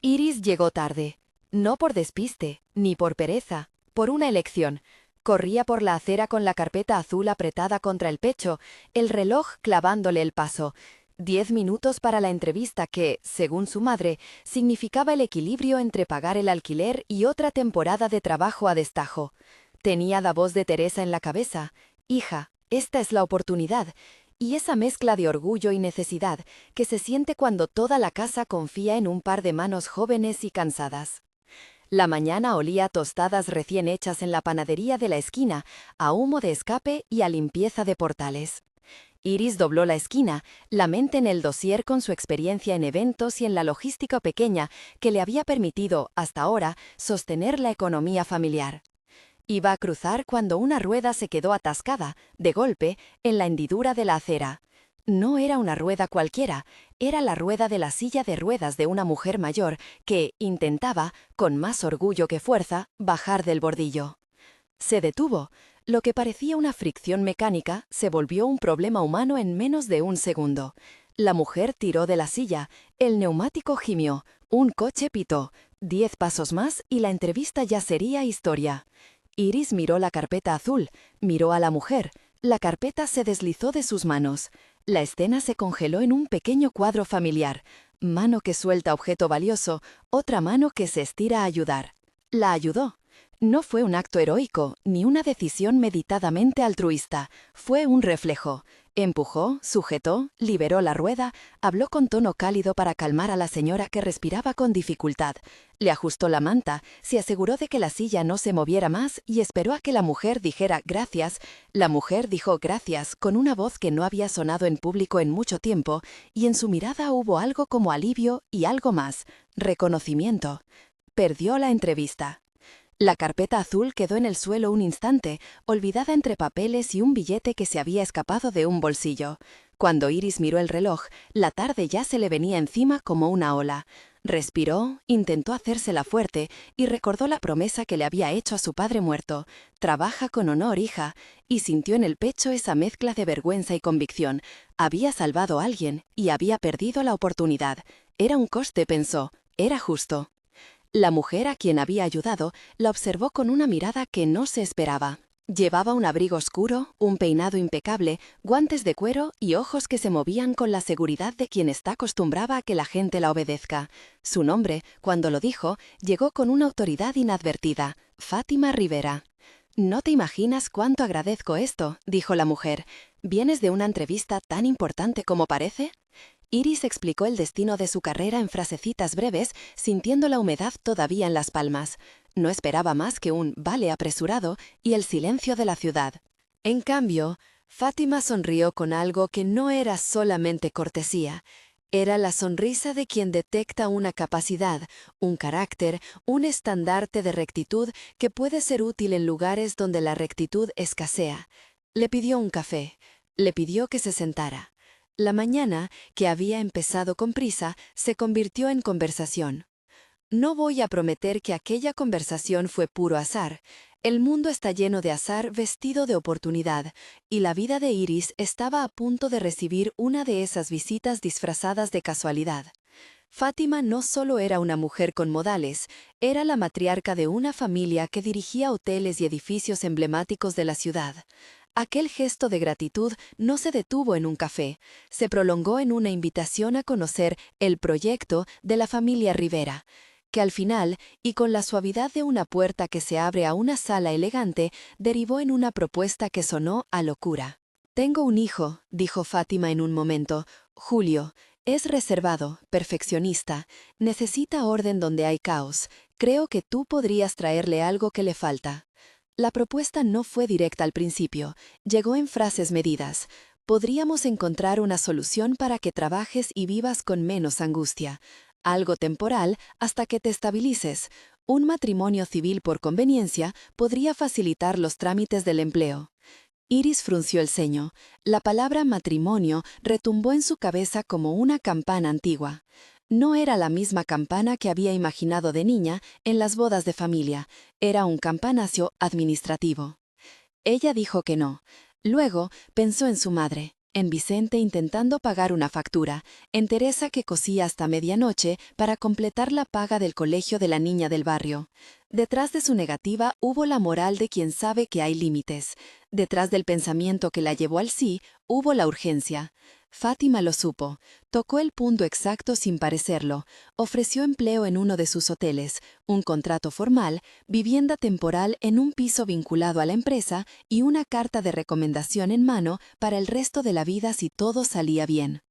Iris llegó tarde. No por despiste, ni por pereza, por una elección. Corría por la acera con la carpeta azul apretada contra el pecho, el reloj clavándole el paso. 10 minutos para la entrevista que, según su madre, significaba el equilibrio entre pagar el alquiler y otra temporada de trabajo a destajo. Tenía la voz de Teresa en la cabeza. Hija, esta es la oportunidad. Y esa mezcla de orgullo y necesidad que se siente cuando toda la casa confía en un par de manos jóvenes y cansadas. La mañana olía a tostadas recién hechas en la panadería de la esquina, a humo de escape y a limpieza de portales. Iris dobló la esquina, la mente en el dossier con su experiencia en eventos y en la logística pequeña que le había permitido, hasta ahora, sostener la economía familiar. Iba a cruzar cuando una rueda se quedó atascada, de golpe, en la hendidura de la acera. No era una rueda cualquiera, era la rueda de la silla de ruedas de una mujer mayor que intentaba, con más orgullo que fuerza, bajar del bordillo. Se detuvo. Lo que parecía una fricción mecánica se volvió un problema humano en menos de un segundo. La mujer tiró de la silla, el neumático gimió, un coche pitó, 10 pasos más y la entrevista ya sería historia. Iris miró la carpeta azul, miró a la mujer. La carpeta se deslizó de sus manos. La escena se congeló en un pequeño cuadro familiar. Mano que suelta objeto valioso, otra mano que se estira a ayudar. La ayudó. No fue un acto heroico, ni una decisión meditadamente altruista. Fue un reflejo. Empujó, sujetó, liberó la rueda, habló con tono cálido para calmar a la señora que respiraba con dificultad. Le ajustó la manta, se aseguró de que la silla no se moviera más y esperó a que la mujer dijera gracias. La mujer dijo gracias con una voz que no había sonado en público en mucho tiempo, y en su mirada hubo algo como alivio y algo más, reconocimiento. Perdió la entrevista. La carpeta azul quedó en el suelo un instante, olvidada entre papeles y un billete que se había escapado de un bolsillo. Cuando Iris miró el reloj, la tarde ya se le venía encima como una ola. Respiró, intentó hacérsela fuerte y recordó la promesa que le había hecho a su padre muerto. Trabaja con honor, hija, y sintió en el pecho esa mezcla de vergüenza y convicción. Había salvado a alguien y había perdido la oportunidad. Era un coste, pensó, era justo. La mujer a quien había ayudado la observó con una mirada que no se esperaba. Llevaba un abrigo oscuro, un peinado impecable, guantes de cuero y ojos que se movían con la seguridad de quien está acostumbrada a que la gente la obedezca. Su nombre, cuando lo dijo, llegó con una autoridad inadvertida: Fátima Rivera. «No te imaginas cuánto agradezco esto», dijo la mujer. «¿Vienes de una entrevista tan importante como parece?» Iris explicó el destino de su carrera en frasecitas breves, sintiendo la humedad todavía en las palmas. No esperaba más que un vale apresurado y el silencio de la ciudad. En cambio, Fátima sonrió con algo que no era solamente cortesía. Era la sonrisa de quien detecta una capacidad, un carácter, un estandarte de rectitud que puede ser útil en lugares donde la rectitud escasea. Le pidió un café. Le pidió que se sentara. La mañana, que había empezado con prisa, se convirtió en conversación. No voy a prometer que aquella conversación fue puro azar. El mundo está lleno de azar vestido de oportunidad, y la vida de Iris estaba a punto de recibir una de esas visitas disfrazadas de casualidad. Fátima no solo era una mujer con modales, era la matriarca de una familia que dirigía hoteles y edificios emblemáticos de la ciudad. Aquel gesto de gratitud no se detuvo en un café, se prolongó en una invitación a conocer el proyecto de la familia Rivera, que al final, y con la suavidad de una puerta que se abre a una sala elegante, derivó en una propuesta que sonó a locura. «Tengo un hijo», dijo Fátima en un momento, «Julio. Es reservado, perfeccionista, necesita orden donde hay caos. Creo que tú podrías traerle algo que le falta». La propuesta no fue directa al principio, llegó en frases medidas. «Podríamos encontrar una solución para que trabajes y vivas con menos angustia. Algo temporal hasta que te estabilices. Un matrimonio civil por conveniencia podría facilitar los trámites del empleo». Iris frunció el ceño. La palabra matrimonio retumbó en su cabeza como una campana antigua. No era la misma campana que había imaginado de niña en las bodas de familia, era un campanacio administrativo. Ella dijo que no. Luego pensó en su madre. en Vicente intentando pagar una factura, en Teresa que cosía hasta medianoche para completar la paga del colegio de la niña del barrio. Detrás de su negativa hubo la moral de quien sabe que hay límites. Detrás del pensamiento que la llevó al sí, hubo la urgencia. Fátima lo supo, tocó el punto exacto sin parecerlo, ofreció empleo en uno de sus hoteles, un contrato formal, vivienda temporal en un piso vinculado a la empresa y una carta de recomendación en mano para el resto de la vida si todo salía bien.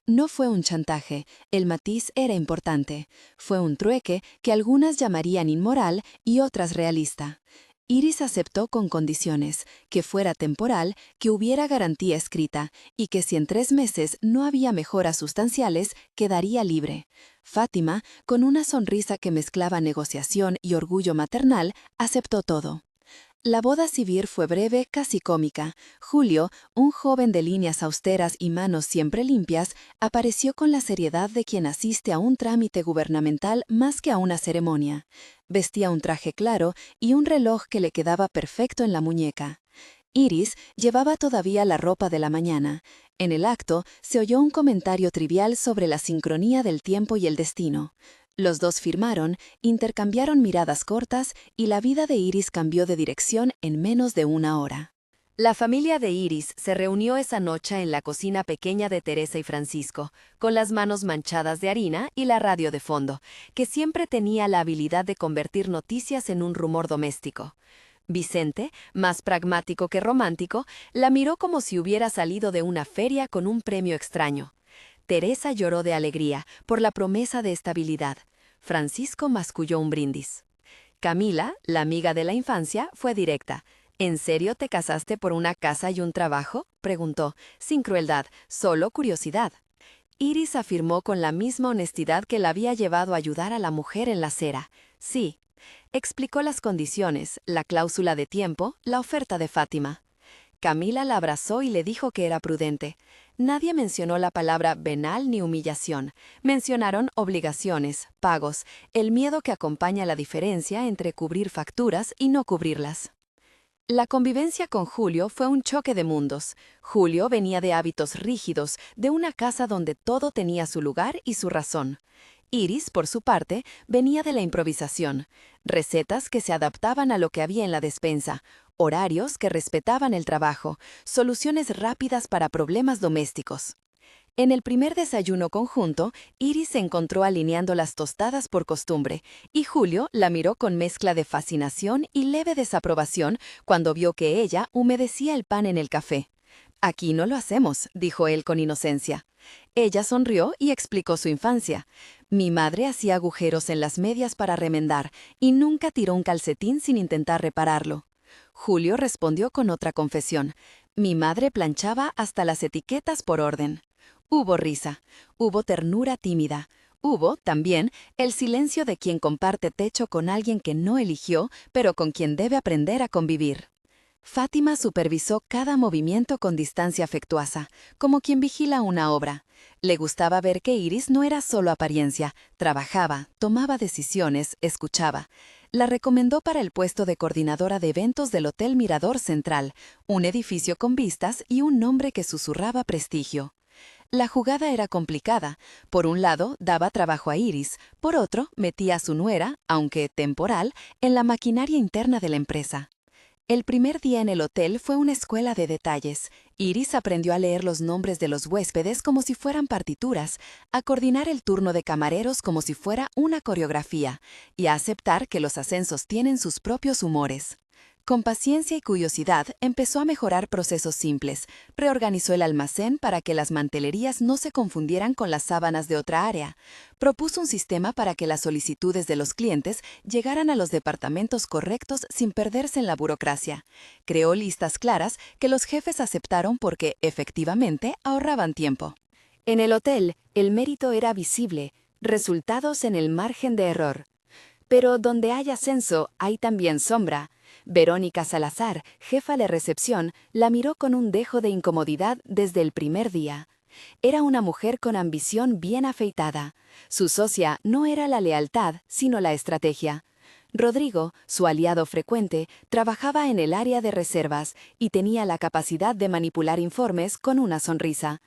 No fue un chantaje, el matiz era importante. Fue un trueque que algunas llamarían inmoral y otras realista. Iris aceptó con condiciones, que fuera temporal, que hubiera garantía escrita y que si en 3 meses no había mejoras sustanciales, quedaría libre. Fátima, con una sonrisa que mezclaba negociación y orgullo maternal, aceptó todo. La boda civil fue breve, casi cómica. Julio, un joven de líneas austeras y manos siempre limpias, apareció con la seriedad de quien asiste a un trámite gubernamental más que a una ceremonia. Vestía un traje claro y un reloj que le quedaba perfecto en la muñeca. Iris llevaba todavía la ropa de la mañana. En el acto se oyó un comentario trivial sobre la sincronía del tiempo y el destino. Los dos firmaron, intercambiaron miradas cortas y la vida de Iris cambió de dirección en menos de 1 hora. La familia de Iris se reunió esa noche en la cocina pequeña de Teresa y Francisco, con las manos manchadas de harina y la radio de fondo, que siempre tenía la habilidad de convertir noticias en un rumor doméstico. Vicente, más pragmático que romántico, la miró como si hubiera salido de una feria con un premio extraño. Teresa lloró de alegría por la promesa de estabilidad. Francisco masculló un brindis. Camila, la amiga de la infancia, fue directa. ¿En serio te casaste por una casa y un trabajo?, preguntó, sin crueldad, solo curiosidad. Iris afirmó con la misma honestidad que la había llevado a ayudar a la mujer en la acera. Sí. Explicó las condiciones, la cláusula de tiempo, la oferta de Fátima. Camila la abrazó y le dijo que era prudente. Nadie mencionó la palabra venal ni humillación. Mencionaron obligaciones, pagos, el miedo que acompaña la diferencia entre cubrir facturas y no cubrirlas. La convivencia con Julio fue un choque de mundos. Julio venía de hábitos rígidos, de una casa donde todo tenía su lugar y su razón. Iris, por su parte, venía de la improvisación. Recetas que se adaptaban a lo que había en la despensa, horarios que respetaban el trabajo, soluciones rápidas para problemas domésticos. En el primer desayuno conjunto, Iris se encontró alineando las tostadas por costumbre, y Julio la miró con mezcla de fascinación y leve desaprobación cuando vio que ella humedecía el pan en el café. «Aquí no lo hacemos», dijo él con inocencia. Ella sonrió y explicó su infancia. «Mi madre hacía agujeros en las medias para remendar y nunca tiró un calcetín sin intentar repararlo». Julio respondió con otra confesión. «Mi madre planchaba hasta las etiquetas por orden». Hubo risa, hubo ternura tímida, hubo, también, el silencio de quien comparte techo con alguien que no eligió, pero con quien debe aprender a convivir. Fátima supervisó cada movimiento con distancia afectuosa, como quien vigila una obra. Le gustaba ver que Iris no era solo apariencia, trabajaba, tomaba decisiones, escuchaba. La recomendó para el puesto de coordinadora de eventos del Hotel Mirador Central, un edificio con vistas y un nombre que susurraba prestigio. La jugada era complicada. Por un lado, daba trabajo a Iris, por otro, metía a su nuera, aunque temporal, en la maquinaria interna de la empresa. El primer día en el hotel fue una escuela de detalles. Iris aprendió a leer los nombres de los huéspedes como si fueran partituras, a coordinar el turno de camareros como si fuera una coreografía, y a aceptar que los ascensos tienen sus propios humores. Con paciencia y curiosidad empezó a mejorar procesos simples, reorganizó el almacén para que las mantelerías no se confundieran con las sábanas de otra área, propuso un sistema para que las solicitudes de los clientes llegaran a los departamentos correctos sin perderse en la burocracia, creó listas claras que los jefes aceptaron porque, efectivamente, ahorraban tiempo. En el hotel, el mérito era visible, resultados en el margen de error. Pero donde hay ascenso, hay también sombra. Verónica Salazar, jefa de recepción, la miró con un dejo de incomodidad desde el primer día. Era una mujer con ambición bien afeitada. Su socia no era la lealtad, sino la estrategia. Rodrigo, su aliado frecuente, trabajaba en el área de reservas y tenía la capacidad de manipular informes con una sonrisa.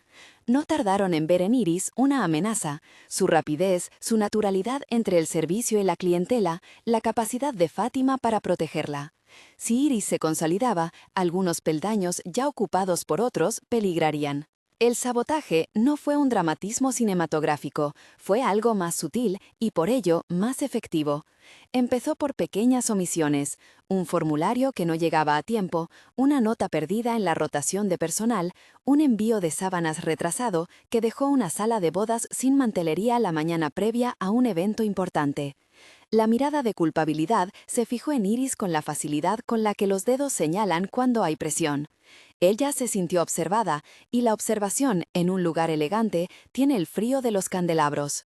No tardaron en ver en Iris una amenaza. Su rapidez, su naturalidad entre el servicio y la clientela, la capacidad de Fátima para protegerla. Si Iris se consolidaba, algunos peldaños ya ocupados por otros peligrarían. El sabotaje no fue un dramatismo cinematográfico, fue algo más sutil y por ello más efectivo. Empezó por pequeñas omisiones, un formulario que no llegaba a tiempo, una nota perdida en la rotación de personal, un envío de sábanas retrasado que dejó una sala de bodas sin mantelería la mañana previa a un evento importante. La mirada de culpabilidad se fijó en Iris con la facilidad con la que los dedos señalan cuando hay presión. Ella se sintió observada, y la observación, en un lugar elegante, tiene el frío de los candelabros.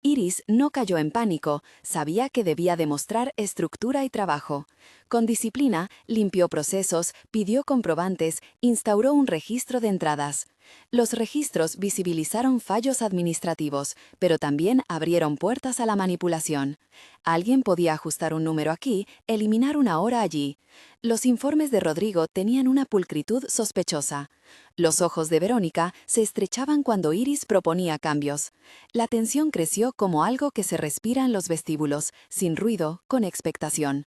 Iris no cayó en pánico, sabía que debía demostrar estructura y trabajo. Con disciplina, limpió procesos, pidió comprobantes, instauró un registro de entradas. Los registros visibilizaron fallos administrativos, pero también abrieron puertas a la manipulación. Alguien podía ajustar un número aquí, eliminar una hora allí. Los informes de Rodrigo tenían una pulcritud sospechosa. Los ojos de Verónica se estrechaban cuando Iris proponía cambios. La tensión creció como algo que se respira en los vestíbulos, sin ruido, con expectación.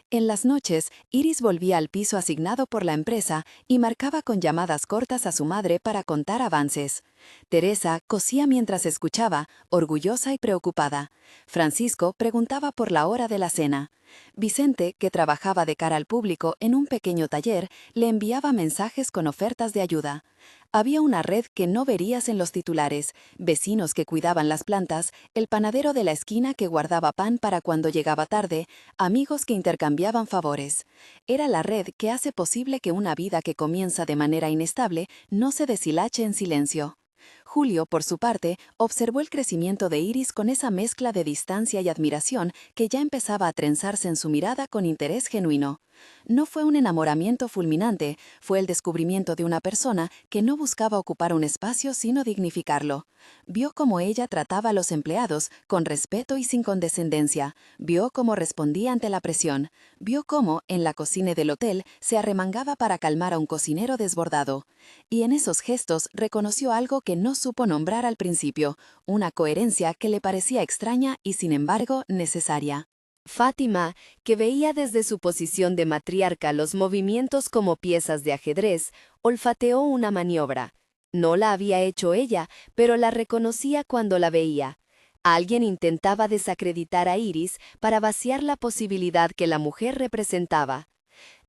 En las noches, Iris volvía al piso asignado por la empresa y marcaba con llamadas cortas a su madre para contar avances. Teresa cosía mientras escuchaba, orgullosa y preocupada. Francisco preguntaba por la hora de la cena. Vicente, que trabajaba de cara al público en un pequeño taller, le enviaba mensajes con ofertas de ayuda. Había una red que no verías en los titulares, vecinos que cuidaban las plantas, el panadero de la esquina que guardaba pan para cuando llegaba tarde, amigos que intercambiaban favores. Era la red que hace posible que una vida que comienza de manera inestable no se deshilache en silencio. Julio, por su parte, observó el crecimiento de Iris con esa mezcla de distancia y admiración que ya empezaba a trenzarse en su mirada con interés genuino. No fue un enamoramiento fulminante, fue el descubrimiento de una persona que no buscaba ocupar un espacio sino dignificarlo. Vio cómo ella trataba a los empleados con respeto y sin condescendencia, vio cómo respondía ante la presión, vio cómo, en la cocina del hotel, se arremangaba para calmar a un cocinero desbordado. Y en esos gestos reconoció algo que no supo nombrar al principio, una coherencia que le parecía extraña y sin embargo necesaria. Fátima, que veía desde su posición de matriarca los movimientos como piezas de ajedrez, olfateó una maniobra. No la había hecho ella, pero la reconocía cuando la veía. Alguien intentaba desacreditar a Iris para vaciar la posibilidad que la mujer representaba.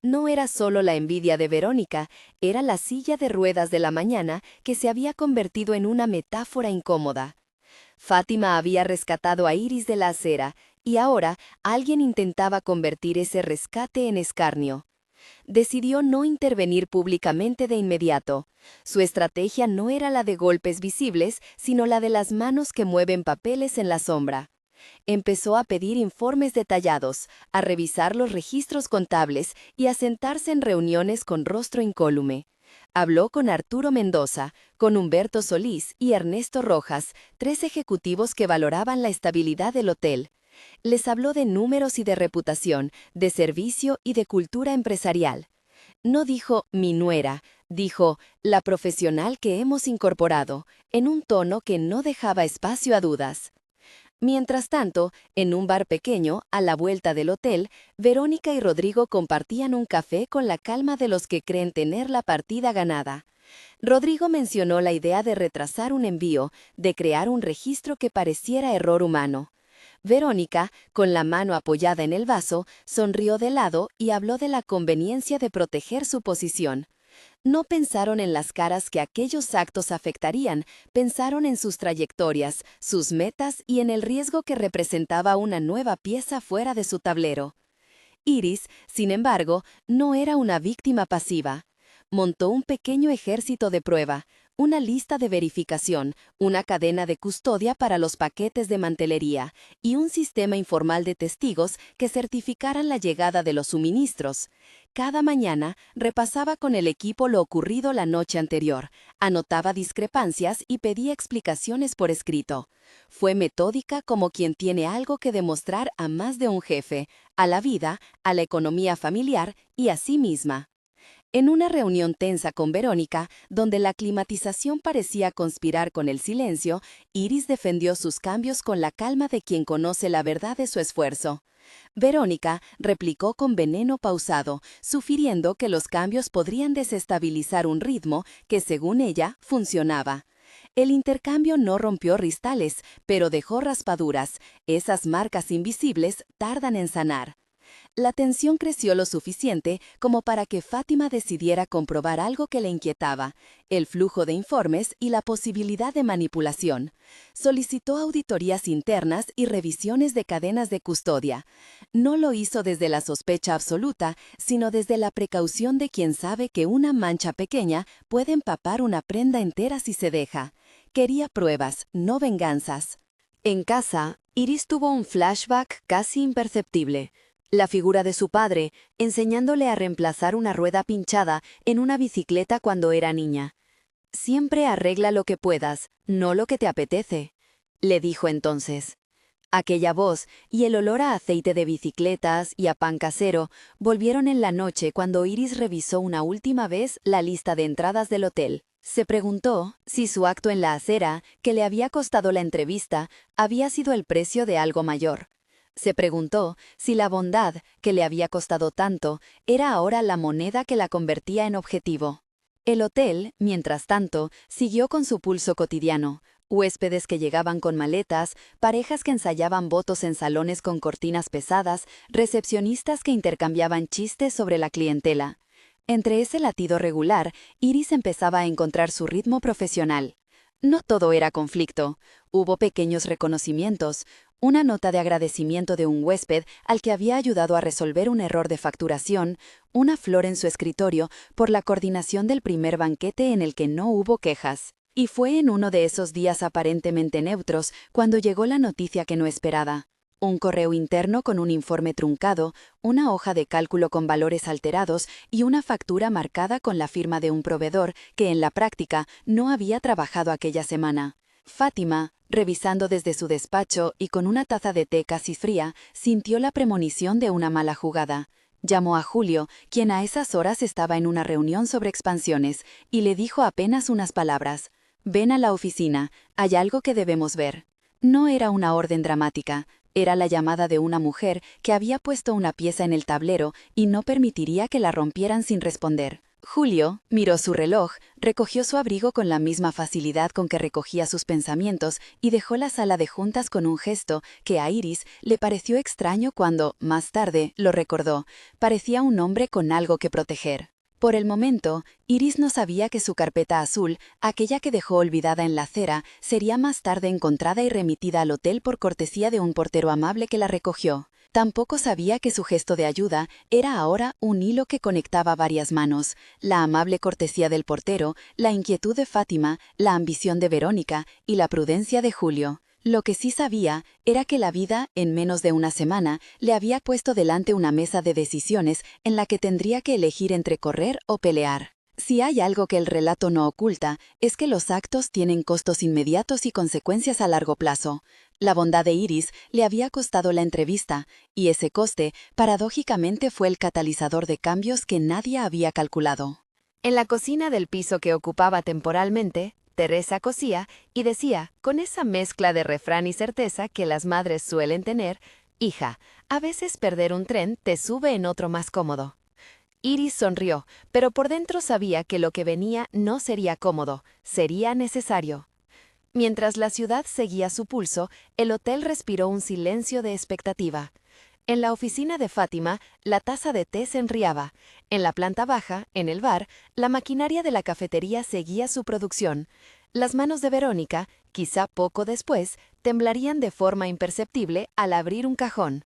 No era solo la envidia de Verónica, era la silla de ruedas de la mañana que se había convertido en una metáfora incómoda. Fátima había rescatado a Iris de la acera, y ahora alguien intentaba convertir ese rescate en escarnio. Decidió no intervenir públicamente de inmediato. Su estrategia no era la de golpes visibles, sino la de las manos que mueven papeles en la sombra. Empezó a pedir informes detallados, a revisar los registros contables y a sentarse en reuniones con rostro incólume. Habló con Arturo Mendoza, con Humberto Solís y Ernesto Rojas, 3 ejecutivos que valoraban la estabilidad del hotel. Les habló de números y de reputación, de servicio y de cultura empresarial. No dijo mi nuera, dijo la profesional que hemos incorporado, en un tono que no dejaba espacio a dudas. Mientras tanto, en un bar pequeño, a la vuelta del hotel, Verónica y Rodrigo compartían un café con la calma de los que creen tener la partida ganada. Rodrigo mencionó la idea de retrasar un envío, de crear un registro que pareciera error humano. Verónica, con la mano apoyada en el vaso, sonrió de lado y habló de la conveniencia de proteger su posición. No pensaron en las caras que aquellos actos afectarían, pensaron en sus trayectorias, sus metas y en el riesgo que representaba una nueva pieza fuera de su tablero. Iris, sin embargo, no era una víctima pasiva. Montó un pequeño ejército de prueba, una lista de verificación, una cadena de custodia para los paquetes de mantelería y un sistema informal de testigos que certificaran la llegada de los suministros. Cada mañana repasaba con el equipo lo ocurrido la noche anterior, anotaba discrepancias y pedía explicaciones por escrito. Fue metódica como quien tiene algo que demostrar a más de un jefe, a la vida, a la economía familiar y a sí misma. En una reunión tensa con Verónica, donde la climatización parecía conspirar con el silencio, Iris defendió sus cambios con la calma de quien conoce la verdad de su esfuerzo. Verónica replicó con veneno pausado, sugiriendo que los cambios podrían desestabilizar un ritmo que, según ella, funcionaba. El intercambio no rompió cristales, pero dejó raspaduras. Esas marcas invisibles tardan en sanar. La tensión creció lo suficiente como para que Fátima decidiera comprobar algo que le inquietaba, el flujo de informes y la posibilidad de manipulación. Solicitó auditorías internas y revisiones de cadenas de custodia. No lo hizo desde la sospecha absoluta, sino desde la precaución de quien sabe que una mancha pequeña puede empapar una prenda entera si se deja. Quería pruebas, no venganzas. En casa, Iris tuvo un flashback casi imperceptible. La figura de su padre, enseñándole a reemplazar una rueda pinchada en una bicicleta cuando era niña. «Siempre arregla lo que puedas, no lo que te apetece», le dijo entonces. Aquella voz y el olor a aceite de bicicletas y a pan casero volvieron en la noche cuando Iris revisó una última vez la lista de entradas del hotel. Se preguntó si su acto en la acera, que le había costado la entrevista, había sido el precio de algo mayor. Se preguntó si la bondad, que le había costado tanto, era ahora la moneda que la convertía en objetivo. El hotel, mientras tanto, siguió con su pulso cotidiano. Huéspedes que llegaban con maletas, parejas que ensayaban votos en salones con cortinas pesadas, recepcionistas que intercambiaban chistes sobre la clientela. Entre ese latido regular, Iris empezaba a encontrar su ritmo profesional. No todo era conflicto. Hubo pequeños reconocimientos, una nota de agradecimiento de un huésped al que había ayudado a resolver un error de facturación, una flor en su escritorio por la coordinación del primer banquete en el que no hubo quejas. Y fue en uno de esos días aparentemente neutros cuando llegó la noticia que no esperaba. Un correo interno con un informe truncado, una hoja de cálculo con valores alterados y una factura marcada con la firma de un proveedor que en la práctica no había trabajado aquella semana. Fátima, revisando desde su despacho y con una taza de té casi fría, sintió la premonición de una mala jugada. Llamó a Julio, quien a esas horas estaba en una reunión sobre expansiones, y le dijo apenas unas palabras. «Ven a la oficina, hay algo que debemos ver». No era una orden dramática, era la llamada de una mujer que había puesto una pieza en el tablero y no permitiría que la rompieran sin responder. Julio miró su reloj, recogió su abrigo con la misma facilidad con que recogía sus pensamientos y dejó la sala de juntas con un gesto que a Iris le pareció extraño cuando, más tarde, lo recordó. Parecía un hombre con algo que proteger. Por el momento, Iris no sabía que su carpeta azul, aquella que dejó olvidada en la acera, sería más tarde encontrada y remitida al hotel por cortesía de un portero amable que la recogió. Tampoco sabía que su gesto de ayuda era ahora un hilo que conectaba varias manos, la amable cortesía del portero, la inquietud de Fátima, la ambición de Verónica y la prudencia de Julio. Lo que sí sabía era que la vida, en menos de una semana, le había puesto delante una mesa de decisiones en la que tendría que elegir entre correr o pelear. Si hay algo que el relato no oculta, es que los actos tienen costos inmediatos y consecuencias a largo plazo. La bondad de Iris le había costado la entrevista, y ese coste, paradójicamente, fue el catalizador de cambios que nadie había calculado. En la cocina del piso que ocupaba temporalmente, Teresa cosía y decía, con esa mezcla de refrán y certeza que las madres suelen tener, «Hija, a veces perder un tren te sube en otro más cómodo». Iris sonrió, pero por dentro sabía que lo que venía no sería cómodo, sería necesario. Mientras la ciudad seguía su pulso, el hotel respiró un silencio de expectativa. En la oficina de Fátima, la taza de té se enfriaba. En la planta baja, en el bar, la maquinaria de la cafetería seguía su producción. Las manos de Verónica, quizá poco después, temblarían de forma imperceptible al abrir un cajón.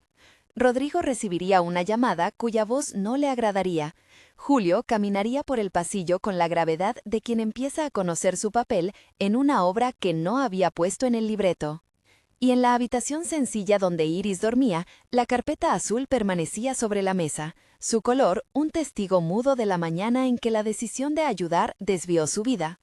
Rodrigo recibiría una llamada cuya voz no le agradaría. Julio caminaría por el pasillo con la gravedad de quien empieza a conocer su papel en una obra que no había puesto en el libreto. Y en la habitación sencilla donde Iris dormía, la carpeta azul permanecía sobre la mesa. Su color, un testigo mudo de la mañana en que la decisión de ayudar desvió su vida.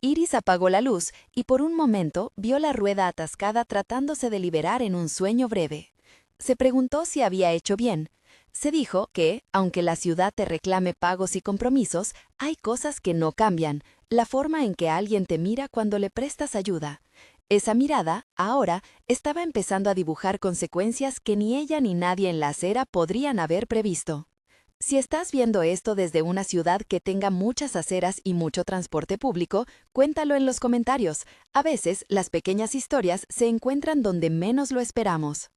Iris apagó la luz y por un momento vio la rueda atascada tratándose de liberar en un sueño breve. Se preguntó si había hecho bien. Se dijo que, aunque la ciudad te reclame pagos y compromisos, hay cosas que no cambian, la forma en que alguien te mira cuando le prestas ayuda. Esa mirada, ahora, estaba empezando a dibujar consecuencias que ni ella ni nadie en la acera podrían haber previsto. Si estás viendo esto desde una ciudad que tenga muchas aceras y mucho transporte público, cuéntalo en los comentarios. A veces, las pequeñas historias se encuentran donde menos lo esperamos.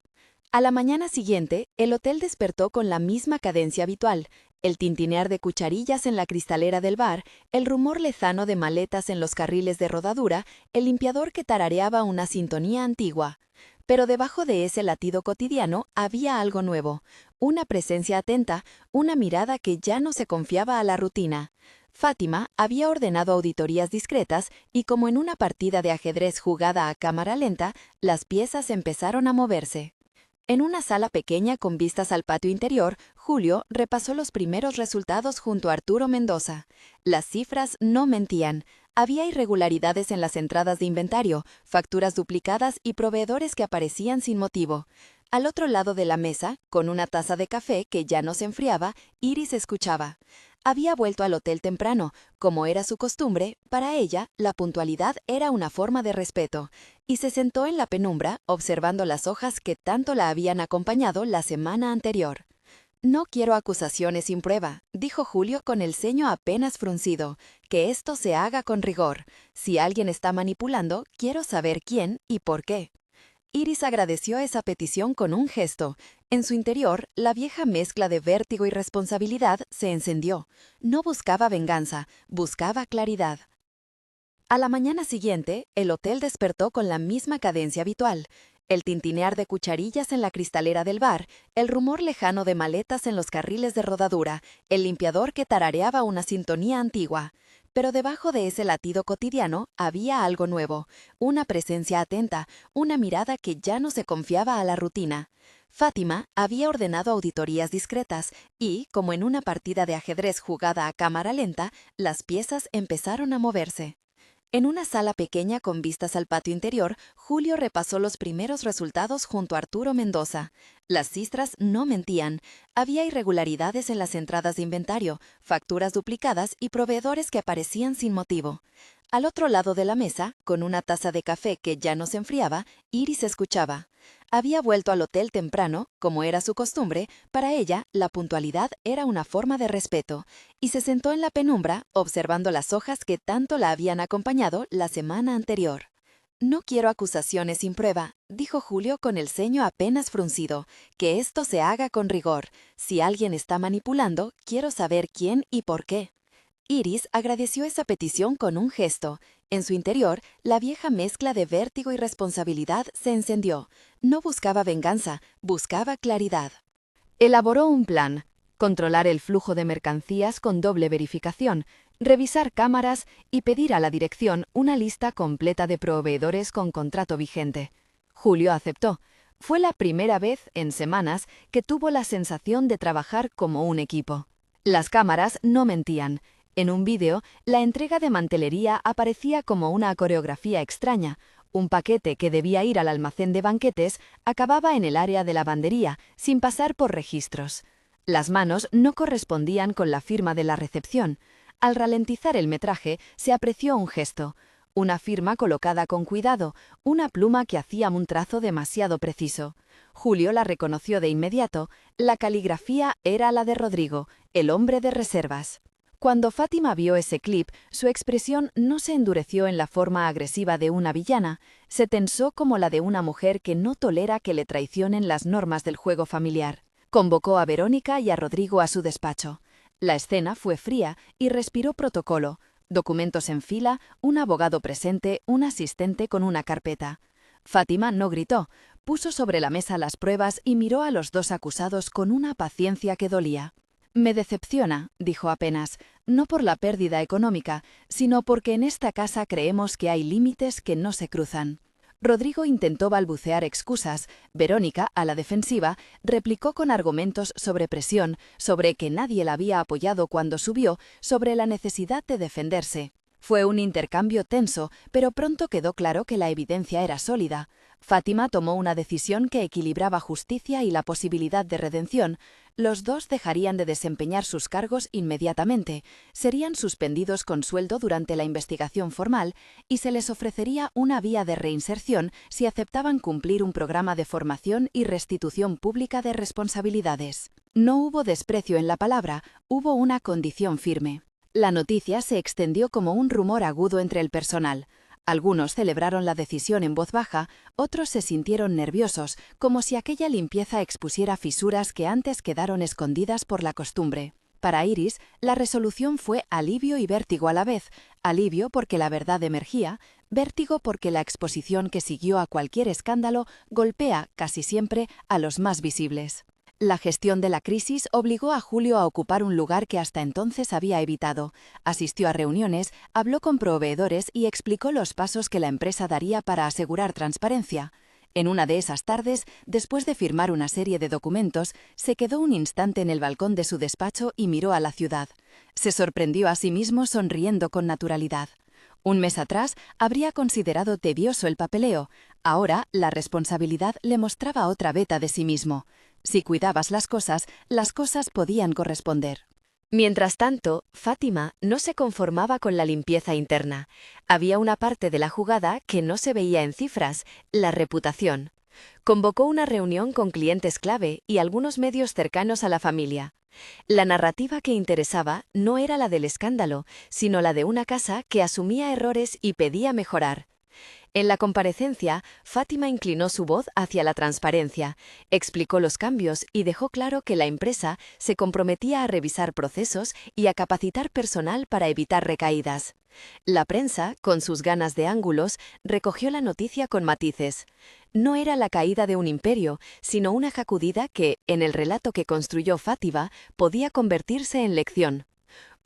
A la mañana siguiente, el hotel despertó con la misma cadencia habitual, el tintinear de cucharillas en la cristalera del bar, el rumor lejano de maletas en los carriles de rodadura, el limpiador que tarareaba una sintonía antigua. Pero debajo de ese latido cotidiano había algo nuevo, una presencia atenta, una mirada que ya no se confiaba a la rutina. Fátima había ordenado auditorías discretas y como en una partida de ajedrez jugada a cámara lenta, las piezas empezaron a moverse. En una sala pequeña con vistas al patio interior, Julio repasó los primeros resultados junto a Arturo Mendoza. Las cifras no mentían. Había irregularidades en las entradas de inventario, facturas duplicadas y proveedores que aparecían sin motivo. Al otro lado de la mesa, con una taza de café que ya no se enfriaba, Iris escuchaba. Había vuelto al hotel temprano. Como era su costumbre, para ella, la puntualidad era una forma de respeto, y se sentó en la penumbra, observando las hojas que tanto la habían acompañado la semana anterior. No quiero acusaciones sin prueba, dijo Julio con el ceño apenas fruncido, que esto se haga con rigor. Si alguien está manipulando, quiero saber quién y por qué. Iris agradeció esa petición con un gesto. En su interior, la vieja mezcla de vértigo y responsabilidad se encendió. No buscaba venganza, buscaba claridad. A la mañana siguiente, el hotel despertó con la misma cadencia habitual. El tintinear de cucharillas en la cristalera del bar, el rumor lejano de maletas en los carriles de rodadura, el limpiador que tarareaba una sintonía antigua. Pero debajo de ese latido cotidiano había algo nuevo, una presencia atenta, una mirada que ya no se confiaba a la rutina. Fátima había ordenado auditorías discretas y, como en una partida de ajedrez jugada a cámara lenta, las piezas empezaron a moverse. En una sala pequeña con vistas al patio interior, Julio repasó los primeros resultados junto a Arturo Mendoza. Las cifras no mentían. Había irregularidades en las entradas de inventario, facturas duplicadas y proveedores que aparecían sin motivo. Al otro lado de la mesa, con una taza de café que ya no se enfriaba, Iris escuchaba. Había vuelto al hotel temprano, como era su costumbre, para ella la puntualidad era una forma de respeto, y se sentó en la penumbra observando las hojas que tanto la habían acompañado la semana anterior. No quiero acusaciones sin prueba, dijo Julio con el ceño apenas fruncido, que esto se haga con rigor. Si alguien está manipulando, quiero saber quién y por qué. Iris agradeció esa petición con un gesto. En su interior, la vieja mezcla de vértigo y responsabilidad se encendió. No buscaba venganza, buscaba claridad. Elaboró un plan: controlar el flujo de mercancías con doble verificación, revisar cámaras y pedir a la dirección una lista completa de proveedores con contrato vigente. Julio aceptó. Fue la primera vez en semanas que tuvo la sensación de trabajar como un equipo. Las cámaras no mentían. En un vídeo, la entrega de mantelería aparecía como una coreografía extraña. Un paquete que debía ir al almacén de banquetes acababa en el área de lavandería, sin pasar por registros. Las manos no correspondían con la firma de la recepción. Al ralentizar el metraje, se apreció un gesto. Una firma colocada con cuidado, una pluma que hacía un trazo demasiado preciso. Julio la reconoció de inmediato. La caligrafía era la de Rodrigo, el hombre de reservas. Cuando Fátima vio ese clip, su expresión no se endureció en la forma agresiva de una villana, se tensó como la de una mujer que no tolera que le traicionen las normas del juego familiar. Convocó a Verónica y a Rodrigo a su despacho. La escena fue fría y respiró protocolo: documentos en fila, un abogado presente, un asistente con una carpeta. Fátima no gritó, Puso sobre la mesa las pruebas y miró a los dos acusados con una paciencia que dolía. «Me decepciona», dijo apenas, «no por la pérdida económica, sino porque en esta casa creemos que hay límites que no se cruzan». Rodrigo intentó balbucear excusas. Verónica, a la defensiva, replicó con argumentos sobre presión, sobre que nadie la había apoyado cuando subió, sobre la necesidad de defenderse. Fue un intercambio tenso, pero pronto quedó claro que la evidencia era sólida. Fátima tomó una decisión que equilibraba justicia y la posibilidad de redención. Los dos dejarían de desempeñar sus cargos inmediatamente, serían suspendidos con sueldo durante la investigación formal y se les ofrecería una vía de reinserción si aceptaban cumplir un programa de formación y restitución pública de responsabilidades. No hubo desprecio en la palabra, hubo una condición firme. La noticia se extendió como un rumor agudo entre el personal. Algunos celebraron la decisión en voz baja, otros se sintieron nerviosos, como si aquella limpieza expusiera fisuras que antes quedaron escondidas por la costumbre. Para Iris, la resolución fue alivio y vértigo a la vez, alivio porque la verdad emergía, vértigo porque la exposición que siguió a cualquier escándalo golpea, casi siempre, a los más visibles. La gestión de la crisis obligó a Julio a ocupar un lugar que hasta entonces había evitado. Asistió a reuniones, habló con proveedores y explicó los pasos que la empresa daría para asegurar transparencia. En una de esas tardes, después de firmar una serie de documentos, se quedó un instante en el balcón de su despacho y miró a la ciudad. Se sorprendió a sí mismo sonriendo con naturalidad. Un mes atrás habría considerado tedioso el papeleo. Ahora la responsabilidad le mostraba otra veta de sí mismo. Si cuidabas las cosas podían corresponder. Mientras tanto, Fátima no se conformaba con la limpieza interna. Había una parte de la jugada que no se veía en cifras, la reputación. Convocó una reunión con clientes clave y algunos medios cercanos a la familia. La narrativa que interesaba no era la del escándalo, sino la de una casa que asumía errores y pedía mejorar. En la comparecencia, Fátima inclinó su voz hacia la transparencia, explicó los cambios y dejó claro que la empresa se comprometía a revisar procesos y a capacitar personal para evitar recaídas. La prensa, con sus ganas de ángulos, recogió la noticia con matices. No era la caída de un imperio, sino una sacudida que, en el relato que construyó Fátima, podía convertirse en lección.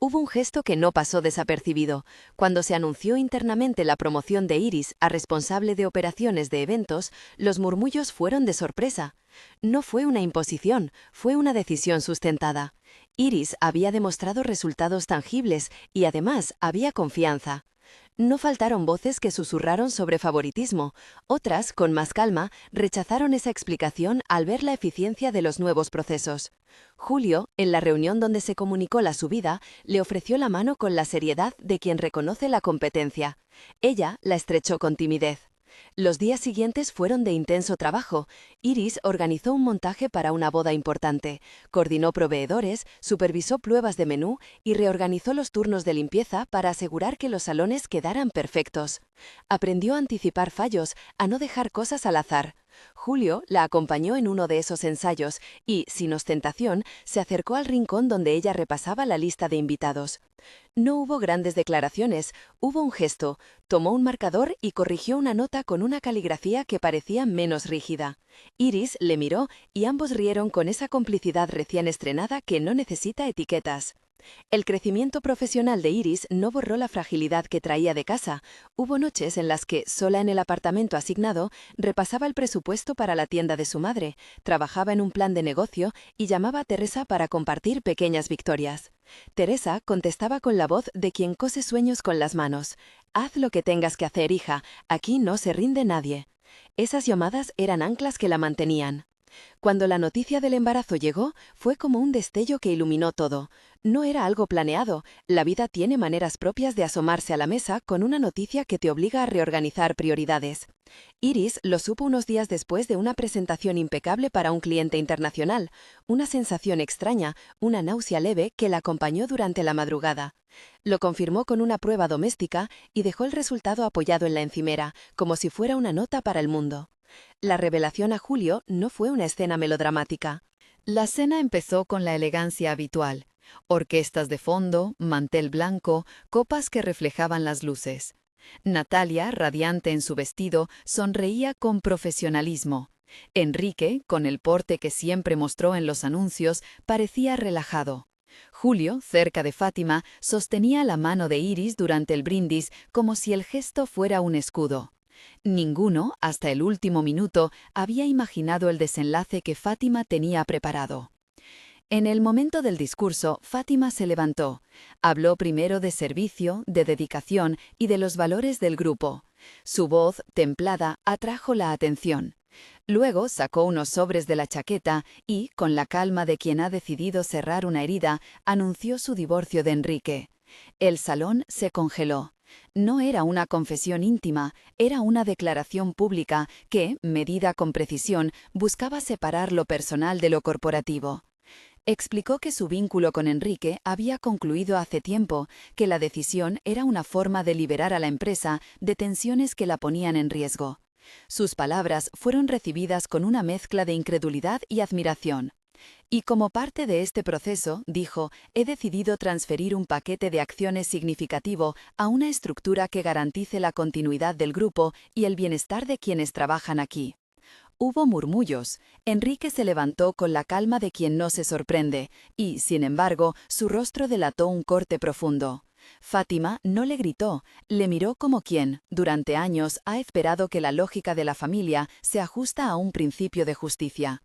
Hubo un gesto que no pasó desapercibido. Cuando se anunció internamente la promoción de Iris a responsable de operaciones de eventos, los murmullos fueron de sorpresa. No fue una imposición, fue una decisión sustentada. Iris había demostrado resultados tangibles y además había confianza. No faltaron voces que susurraron sobre favoritismo. Otras, con más calma, rechazaron esa explicación al ver la eficiencia de los nuevos procesos. Julio, en la reunión donde se comunicó la subida, le ofreció la mano con la seriedad de quien reconoce la competencia. Ella la estrechó con timidez. Los días siguientes fueron de intenso trabajo. Iris organizó un montaje para una boda importante, coordinó proveedores, supervisó pruebas de menú y reorganizó los turnos de limpieza para asegurar que los salones quedaran perfectos. Aprendió a anticipar fallos, a no dejar cosas al azar. Julio la acompañó en uno de esos ensayos y, sin ostentación, se acercó al rincón donde ella repasaba la lista de invitados. No hubo grandes declaraciones, hubo un gesto, tomó un marcador y corrigió una nota con una caligrafía que parecía menos rígida. Iris le miró y ambos rieron con esa complicidad recién estrenada que no necesita etiquetas. El crecimiento profesional de Iris no borró la fragilidad que traía de casa. Hubo noches en las que, sola en el apartamento asignado, repasaba el presupuesto para la tienda de su madre, trabajaba en un plan de negocio y llamaba a Teresa para compartir pequeñas victorias. Teresa contestaba con la voz de quien cose sueños con las manos. «Haz lo que tengas que hacer, hija, aquí no se rinde nadie». Esas llamadas eran anclas que la mantenían. Cuando la noticia del embarazo llegó, fue como un destello que iluminó todo. No era algo planeado, la vida tiene maneras propias de asomarse a la mesa con una noticia que te obliga a reorganizar prioridades. Iris lo supo unos días después de una presentación impecable para un cliente internacional, una sensación extraña, una náusea leve que la acompañó durante la madrugada. Lo confirmó con una prueba doméstica y dejó el resultado apoyado en la encimera, como si fuera una nota para el mundo. La revelación a Julio no fue una escena melodramática. La cena empezó con la elegancia habitual. Orquestas de fondo, mantel blanco, copas que reflejaban las luces. Natalia, radiante en su vestido, sonreía con profesionalismo. Enrique, con el porte que siempre mostró en los anuncios, parecía relajado. Julio, cerca de Fátima, sostenía la mano de Iris durante el brindis como si el gesto fuera un escudo. Ninguno, hasta el último minuto, había imaginado el desenlace que Fátima tenía preparado. En el momento del discurso, Fátima se levantó. Habló primero de servicio, de dedicación y de los valores del grupo. Su voz, templada, atrajo la atención. Luego sacó unos sobres de la chaqueta y, con la calma de quien ha decidido cerrar una herida, anunció su divorcio de Enrique. El salón se congeló. No era una confesión íntima, era una declaración pública que, medida con precisión, buscaba separar lo personal de lo corporativo. Explicó que su vínculo con Enrique había concluido hace tiempo, que la decisión era una forma de liberar a la empresa de tensiones que la ponían en riesgo. Sus palabras fueron recibidas con una mezcla de incredulidad y admiración. Y como parte de este proceso, dijo, he decidido transferir un paquete de acciones significativo a una estructura que garantice la continuidad del grupo y el bienestar de quienes trabajan aquí. Hubo murmullos. Enrique se levantó con la calma de quien no se sorprende, y, sin embargo, su rostro delató un corte profundo. Fátima no le gritó, le miró como quien, durante años, ha esperado que la lógica de la familia se ajusta a un principio de justicia.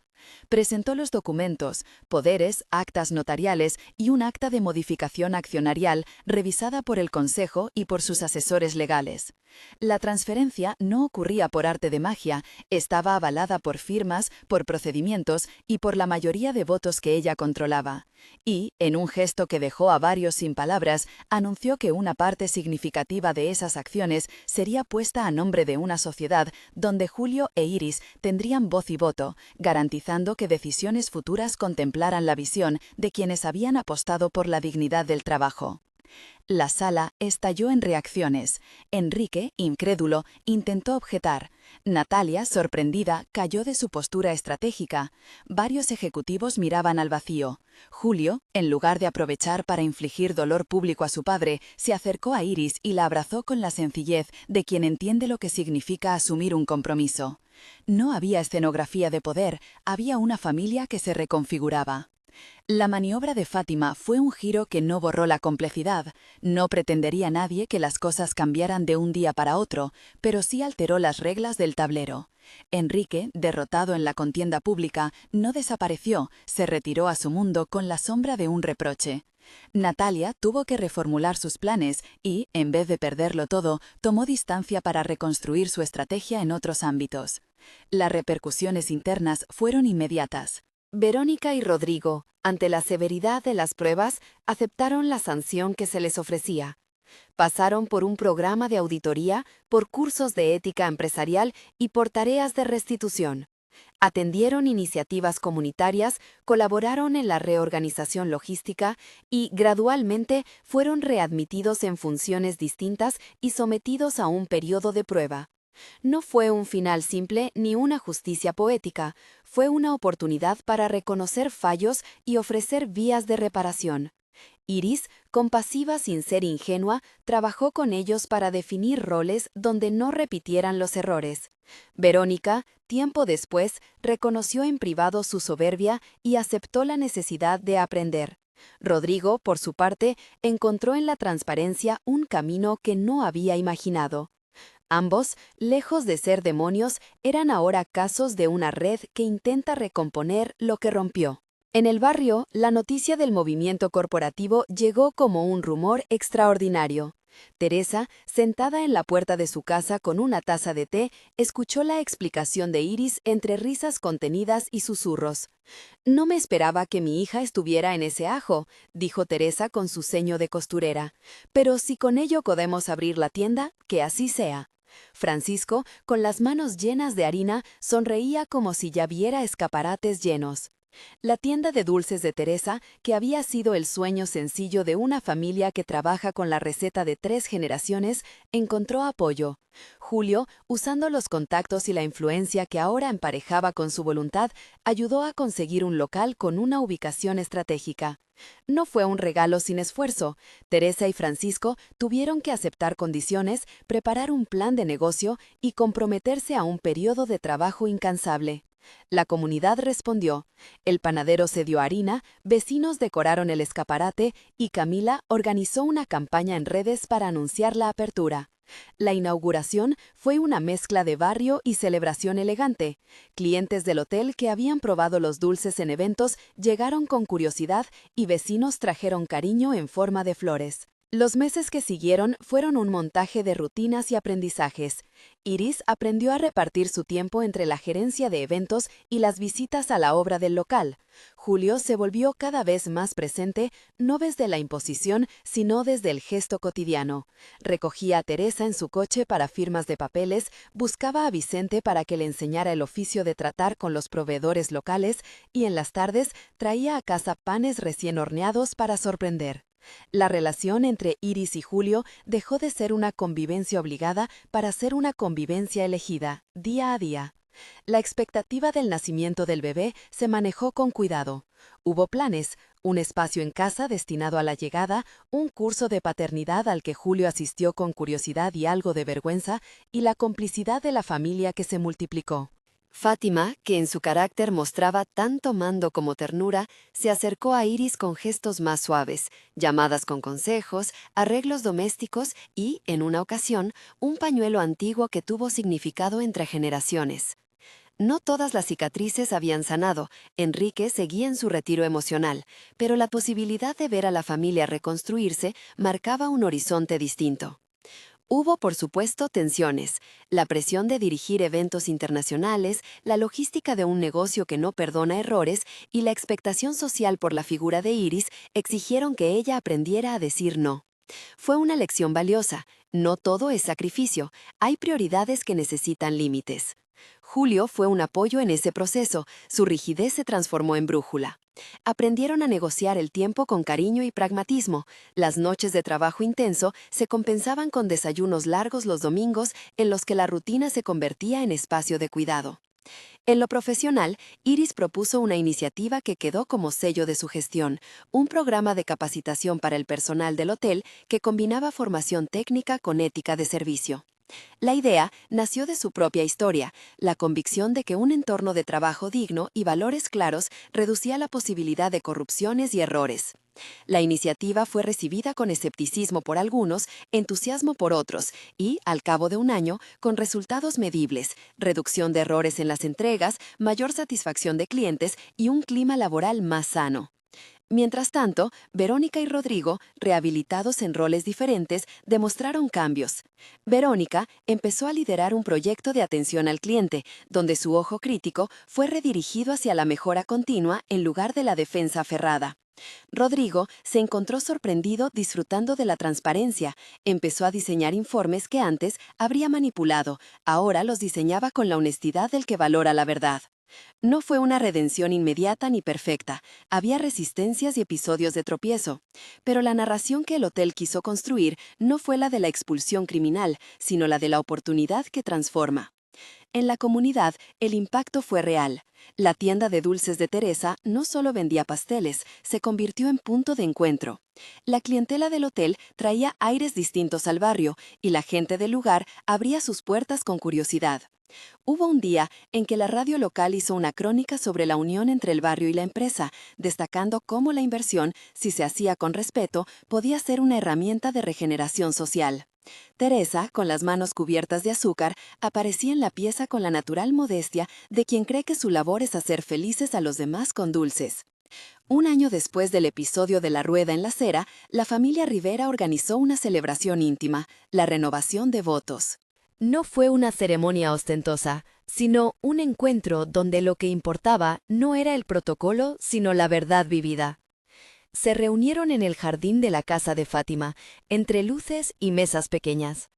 Presentó los documentos, poderes, actas notariales y un acta de modificación accionarial revisada por el Consejo y por sus asesores legales. La transferencia no ocurría por arte de magia, estaba avalada por firmas, por procedimientos y por la mayoría de votos que ella controlaba. Y, en un gesto que dejó a varios sin palabras, anunció que una parte significativa de esas acciones sería puesta a nombre de una sociedad donde Julio e Iris tendrían voz y voto, garantizando que decisiones futuras contemplaran la visión de quienes habían apostado por la dignidad del trabajo. La sala estalló en reacciones. Enrique, incrédulo, intentó objetar. Natalia, sorprendida, cayó de su postura estratégica. Varios ejecutivos miraban al vacío. Julio, en lugar de aprovechar para infligir dolor público a su padre, se acercó a Iris y la abrazó con la sencillez de quien entiende lo que significa asumir un compromiso. No había escenografía de poder, había una familia que se reconfiguraba. La maniobra de Fátima fue un giro que no borró la complejidad. No pretendería nadie que las cosas cambiaran de un día para otro, pero sí alteró las reglas del tablero. Enrique, derrotado en la contienda pública, no desapareció, se retiró a su mundo con la sombra de un reproche. Natalia tuvo que reformular sus planes y, en vez de perderlo todo, tomó distancia para reconstruir su estrategia en otros ámbitos. Las repercusiones internas fueron inmediatas. Verónica y Rodrigo, ante la severidad de las pruebas, aceptaron la sanción que se les ofrecía. Pasaron por un programa de auditoría, por cursos de ética empresarial y por tareas de restitución. Atendieron iniciativas comunitarias, colaboraron en la reorganización logística y, gradualmente, fueron readmitidos en funciones distintas y sometidos a un periodo de prueba. No fue un final simple ni una justicia poética, fue una oportunidad para reconocer fallos y ofrecer vías de reparación. Iris, compasiva sin ser ingenua, trabajó con ellos para definir roles donde no repitieran los errores. Verónica, tiempo después, reconoció en privado su soberbia y aceptó la necesidad de aprender. Rodrigo, por su parte, encontró en la transparencia un camino que no había imaginado. Ambos, lejos de ser demonios, eran ahora casos de una red que intenta recomponer lo que rompió. En el barrio, la noticia del movimiento corporativo llegó como un rumor extraordinario. Teresa, sentada en la puerta de su casa con una taza de té, escuchó la explicación de Iris entre risas contenidas y susurros. «No me esperaba que mi hija estuviera en ese ajo», dijo Teresa con su ceño de costurera. «Pero si con ello podemos abrir la tienda, que así sea». Francisco, con las manos llenas de harina, sonreía como si ya viera escaparates llenos. La tienda de dulces de Teresa, que había sido el sueño sencillo de una familia que trabaja con la receta de 3 generaciones, encontró apoyo. Julio, usando los contactos y la influencia que ahora emparejaba con su voluntad, ayudó a conseguir un local con una ubicación estratégica. No fue un regalo sin esfuerzo. Teresa y Francisco tuvieron que aceptar condiciones, preparar un plan de negocio y comprometerse a un periodo de trabajo incansable. La comunidad respondió. El panadero cedió harina, vecinos decoraron el escaparate y Camila organizó una campaña en redes para anunciar la apertura. La inauguración fue una mezcla de barrio y celebración elegante. Clientes del hotel que habían probado los dulces en eventos llegaron con curiosidad y vecinos trajeron cariño en forma de flores. Los meses que siguieron fueron un montaje de rutinas y aprendizajes. Iris aprendió a repartir su tiempo entre la gerencia de eventos y las visitas a la obra del local. Julio se volvió cada vez más presente, no desde la imposición, sino desde el gesto cotidiano. Recogía a Teresa en su coche para firmas de papeles, buscaba a Vicente para que le enseñara el oficio de tratar con los proveedores locales y en las tardes traía a casa panes recién horneados para sorprender. La relación entre Iris y Julio dejó de ser una convivencia obligada para ser una convivencia elegida, día a día. La expectativa del nacimiento del bebé se manejó con cuidado. Hubo planes, un espacio en casa destinado a la llegada, un curso de paternidad al que Julio asistió con curiosidad y algo de vergüenza, y la complicidad de la familia que se multiplicó. Fátima, que en su carácter mostraba tanto mando como ternura, se acercó a Iris con gestos más suaves, llamadas con consejos, arreglos domésticos y, en una ocasión, un pañuelo antiguo que tuvo significado entre generaciones. No todas las cicatrices habían sanado, Enrique seguía en su retiro emocional, pero la posibilidad de ver a la familia reconstruirse marcaba un horizonte distinto. Hubo, por supuesto, tensiones, la presión de dirigir eventos internacionales, la logística de un negocio que no perdona errores y la expectación social por la figura de Iris exigieron que ella aprendiera a decir no. Fue una lección valiosa, no todo es sacrificio, hay prioridades que necesitan límites. Julio fue un apoyo en ese proceso, su rigidez se transformó en brújula. Aprendieron a negociar el tiempo con cariño y pragmatismo. Las noches de trabajo intenso se compensaban con desayunos largos los domingos en los que la rutina se convertía en espacio de cuidado. En lo profesional, Iris propuso una iniciativa que quedó como sello de su gestión, un programa de capacitación para el personal del hotel que combinaba formación técnica con ética de servicio. La idea nació de su propia historia, la convicción de que un entorno de trabajo digno y valores claros reducía la posibilidad de corrupciones y errores. La iniciativa fue recibida con escepticismo por algunos, entusiasmo por otros y, al cabo de un año, con resultados medibles, reducción de errores en las entregas, mayor satisfacción de clientes y un clima laboral más sano. Mientras tanto, Verónica y Rodrigo, rehabilitados en roles diferentes, demostraron cambios. Verónica empezó a liderar un proyecto de atención al cliente, donde su ojo crítico fue redirigido hacia la mejora continua en lugar de la defensa aferrada. Rodrigo se encontró sorprendido disfrutando de la transparencia. Empezó a diseñar informes que antes habría manipulado, ahora los diseñaba con la honestidad del que valora la verdad. No fue una redención inmediata ni perfecta, había resistencias y episodios de tropiezo, pero la narración que el hotel quiso construir no fue la de la expulsión criminal, sino la de la oportunidad que transforma. En la comunidad, el impacto fue real. La tienda de dulces de Teresa no solo vendía pasteles, se convirtió en punto de encuentro. La clientela del hotel traía aires distintos al barrio y la gente del lugar abría sus puertas con curiosidad. Hubo un día en que la radio local hizo una crónica sobre la unión entre el barrio y la empresa, destacando cómo la inversión, si se hacía con respeto, podía ser una herramienta de regeneración social. Teresa, con las manos cubiertas de azúcar, aparecía en la pieza con la natural modestia de quien cree que su labor es hacer felices a los demás con dulces. Un año después del episodio de la rueda en la acera, la familia Rivera organizó una celebración íntima, la renovación de votos. No fue una ceremonia ostentosa, sino un encuentro donde lo que importaba no era el protocolo, sino la verdad vivida. Se reunieron en el jardín de la casa de Fátima, entre luces y mesas pequeñas.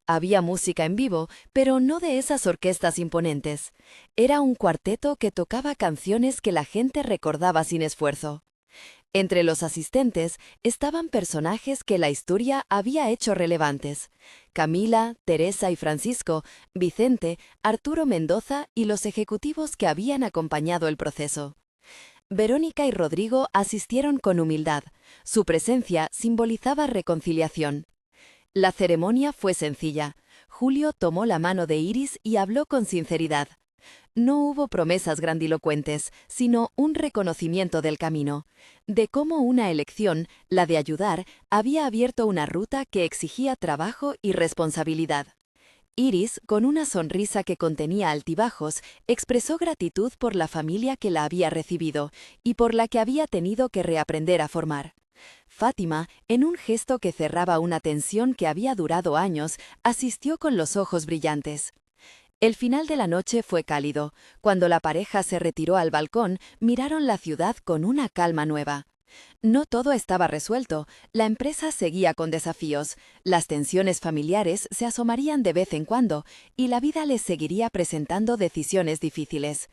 Había música en vivo, pero no de esas orquestas imponentes. Era un cuarteto que tocaba canciones que la gente recordaba sin esfuerzo. Entre los asistentes estaban personajes que la historia había hecho relevantes: Camila, Teresa y Francisco, Vicente, Arturo Mendoza y los ejecutivos que habían acompañado el proceso. Verónica y Rodrigo asistieron con humildad. Su presencia simbolizaba reconciliación. La ceremonia fue sencilla. Julio tomó la mano de Iris y habló con sinceridad. No hubo promesas grandilocuentes, sino un reconocimiento del camino, de cómo una elección, la de ayudar, había abierto una ruta que exigía trabajo y responsabilidad. Iris, con una sonrisa que contenía altibajos, expresó gratitud por la familia que la había recibido y por la que había tenido que reaprender a formar. Fátima, en un gesto que cerraba una tensión que había durado años, asistió con los ojos brillantes. El final de la noche fue cálido. Cuando la pareja se retiró al balcón, miraron la ciudad con una calma nueva. No todo estaba resuelto, la empresa seguía con desafíos, las tensiones familiares se asomarían de vez en cuando y la vida les seguiría presentando decisiones difíciles.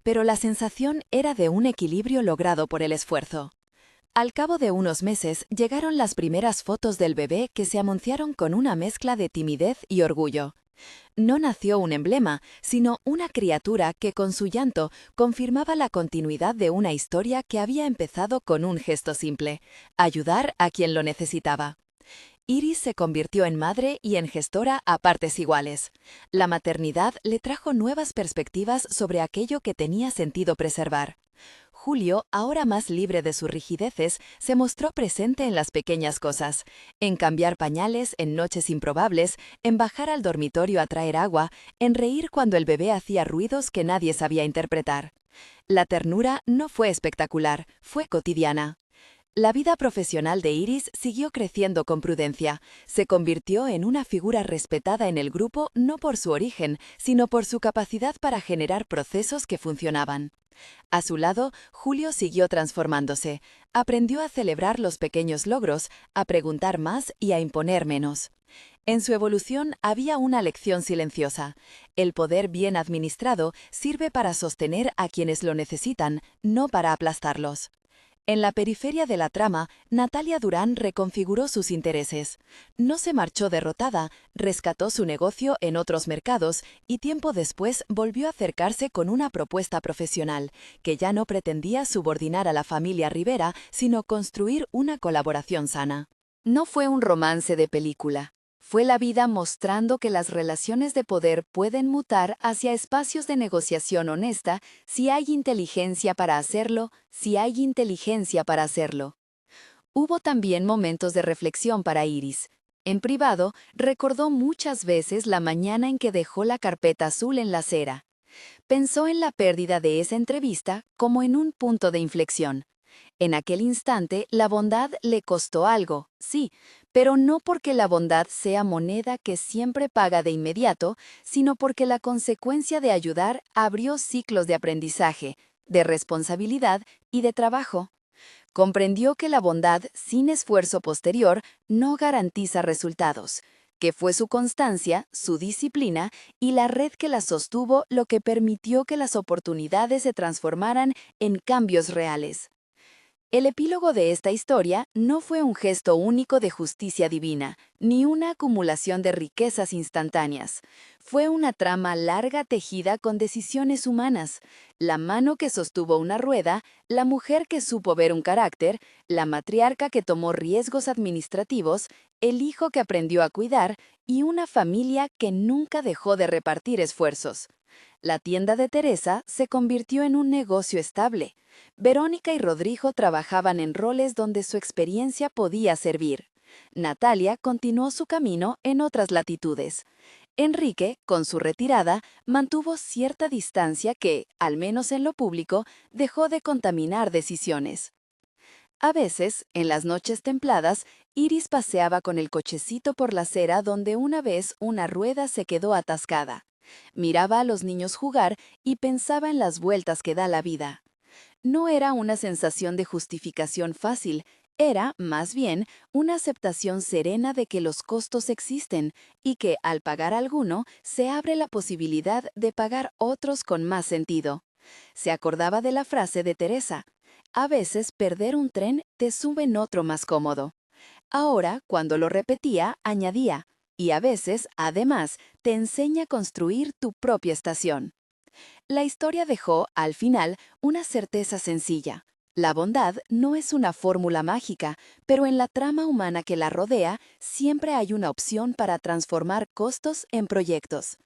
Pero la sensación era de un equilibrio logrado por el esfuerzo. Al cabo de unos meses llegaron las primeras fotos del bebé que se anunciaron con una mezcla de timidez y orgullo. No nació un emblema, sino una criatura que con su llanto confirmaba la continuidad de una historia que había empezado con un gesto simple: ayudar a quien lo necesitaba. Iris se convirtió en madre y en gestora a partes iguales. La maternidad le trajo nuevas perspectivas sobre aquello que tenía sentido preservar. Julio, ahora más libre de sus rigideces, se mostró presente en las pequeñas cosas, en cambiar pañales en noches improbables, en bajar al dormitorio a traer agua, en reír cuando el bebé hacía ruidos que nadie sabía interpretar. La ternura no fue espectacular, fue cotidiana. La vida profesional de Iris siguió creciendo con prudencia. Se convirtió en una figura respetada en el grupo no por su origen, sino por su capacidad para generar procesos que funcionaban. A su lado, Julio siguió transformándose. Aprendió a celebrar los pequeños logros, a preguntar más y a imponer menos. En su evolución había una lección silenciosa. El poder bien administrado sirve para sostener a quienes lo necesitan, no para aplastarlos. En la periferia de la trama, Natalia Durán reconfiguró sus intereses. No se marchó derrotada, rescató su negocio en otros mercados y tiempo después volvió a acercarse con una propuesta profesional, que ya no pretendía subordinar a la familia Rivera, sino construir una colaboración sana. No fue un romance de película. Fue la vida mostrando que las relaciones de poder pueden mutar hacia espacios de negociación honesta si hay inteligencia para hacerlo, Hubo también momentos de reflexión para Iris. En privado, recordó muchas veces la mañana en que dejó la carpeta azul en la acera. Pensó en la pérdida de esa entrevista como en un punto de inflexión. En aquel instante, la bondad le costó algo, sí, pero no porque la bondad sea moneda que siempre paga de inmediato, sino porque la consecuencia de ayudar abrió ciclos de aprendizaje, de responsabilidad y de trabajo. Comprendió que la bondad sin esfuerzo posterior no garantiza resultados, que fue su constancia, su disciplina y la red que la sostuvo lo que permitió que las oportunidades se transformaran en cambios reales. El epílogo de esta historia no fue un gesto único de justicia divina, ni una acumulación de riquezas instantáneas. Fue una trama larga tejida con decisiones humanas: la mano que sostuvo una rueda, la mujer que supo ver un carácter, la matriarca que tomó riesgos administrativos, el hijo que aprendió a cuidar y una familia que nunca dejó de repartir esfuerzos. La tienda de Teresa se convirtió en un negocio estable. Verónica y Rodrigo trabajaban en roles donde su experiencia podía servir. Natalia continuó su camino en otras latitudes. Enrique, con su retirada, mantuvo cierta distancia que, al menos en lo público, dejó de contaminar decisiones. A veces, en las noches templadas, Iris paseaba con el cochecito por la acera donde una vez una rueda se quedó atascada. Miraba a los niños jugar y pensaba en las vueltas que da la vida. No era una sensación de justificación fácil, era, más bien, una aceptación serena de que los costos existen y que, al pagar alguno, se abre la posibilidad de pagar otros con más sentido. Se acordaba de la frase de Teresa: a veces perder un tren te sube en otro más cómodo. Ahora, cuando lo repetía, añadía: y a veces, además, te enseña a construir tu propia estación. La historia dejó, al final, una certeza sencilla. La bondad no es una fórmula mágica, pero en la trama humana que la rodea siempre hay una opción para transformar costos en proyectos.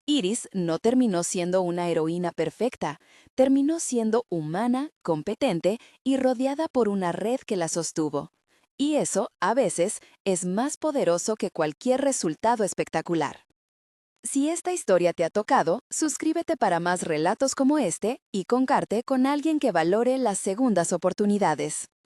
Iris no terminó siendo una heroína perfecta, terminó siendo humana, competente y rodeada por una red que la sostuvo. Y eso, a veces, es más poderoso que cualquier resultado espectacular. Si esta historia te ha tocado, suscríbete para más relatos como este y comparte con alguien que valore las segundas oportunidades.